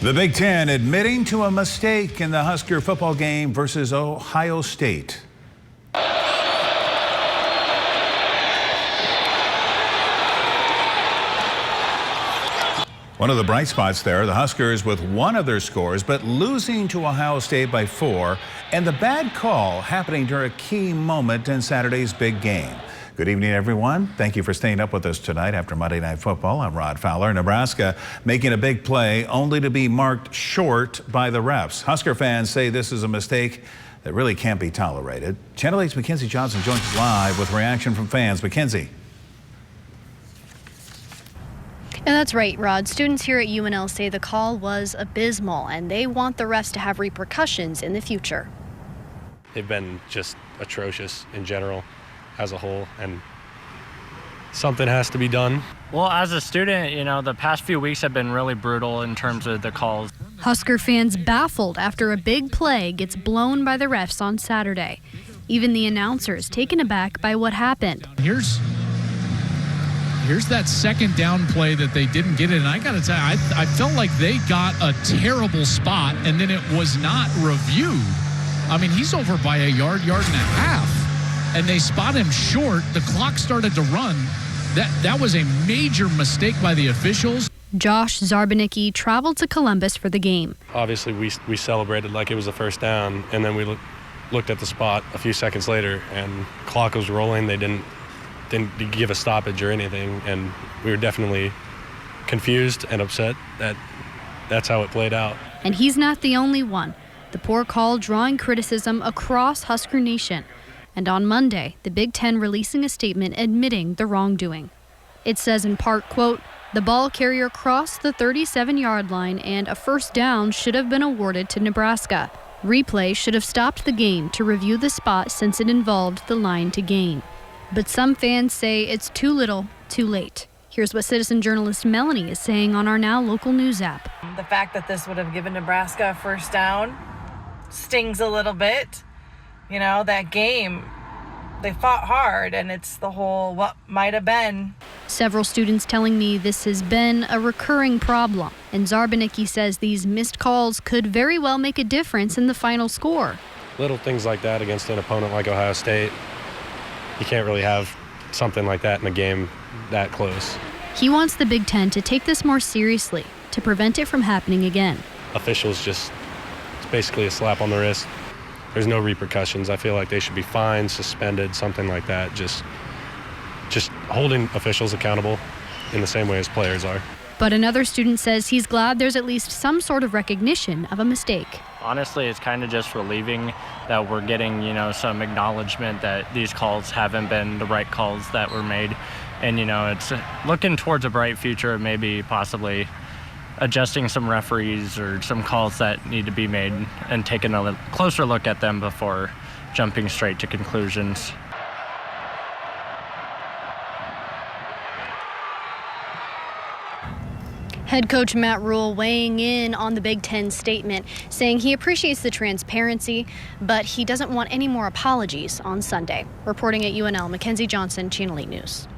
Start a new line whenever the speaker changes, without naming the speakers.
The Big Ten admitting to a mistake in the Husker football game versus Ohio State. One of the bright spots there, the Huskers with one of their scores, but losing to Ohio State by 4, and the bad call happening during a key moment in Saturday's big game. Good evening, everyone. Thank you for staying up with us tonight after Monday Night Football. I'm Rod Fowler. Nebraska making a big play only to be marked short by the refs. Husker fans say this is a mistake that really can't be tolerated. Channel 8's Mackenzie Johnson joins us live with reaction from fans. Mackenzie.
And that's right, Rod. Students here at UNL say the call was abysmal, and they want the refs to have repercussions in the future.
They've been just atrocious in general as a whole, and something has to be done.
Well, as a student, the past few weeks have been really brutal in terms of the calls.
Husker fans baffled after a big play gets blown by the refs on Saturday. Even the announcers taken aback by what happened.
Here's that second down play that they didn't get it. And I got to tell you, I felt like they got a terrible spot, and then it was not reviewed. I mean, he's over by a yard and a half, and they spot him short. The clock started to run. That was a major mistake by the officials.
Josh Zarbanicki traveled to Columbus for the game.
Obviously, we celebrated like it was a first down, and then we looked at the spot a few seconds later, and clock was rolling. They didn't give a stoppage or anything, and we were definitely confused and upset that that's how it played out.
And he's not the only one. The poor call drawing criticism across Husker Nation. And on Monday, the Big Ten releasing a statement admitting the wrongdoing. It says in part, quote, "The ball carrier crossed the 37-yard line and a first down should have been awarded to Nebraska. Replay should have stopped the game to review the spot since it involved the line to gain." But some fans say it's too little, too late. Here's what citizen journalist Melanie is saying on our Now Local News app.
The fact that this would have given Nebraska a first down stings a little bit. That game, they fought hard, and it's the whole what might have been.
Several students telling me this has been a recurring problem, and Zarbanicki says these missed calls could very well make a difference in the final score.
Little things like that against an opponent like Ohio State, you can't really have something like that in a game that close.
He wants the Big Ten to take this more seriously to prevent it from happening again.
Officials it's basically a slap on the wrist. There's no repercussions. I feel like they should be fined, suspended, something like that. Just holding officials accountable in the same way as players are.
But another student says he's glad there's at least some sort of recognition of a mistake.
Honestly, it's kind of just relieving that we're getting, some acknowledgement that these calls haven't been the right calls that were made. And, it's looking towards a bright future of maybe possibly adjusting some referees or some calls that need to be made and taking a closer look at them before jumping straight to conclusions.
Head coach Matt Rule weighing in on the Big Ten statement, saying he appreciates the transparency, but he doesn't want any more apologies on Sunday. Reporting at UNL, Mackenzie Johnson, Channel 8 News.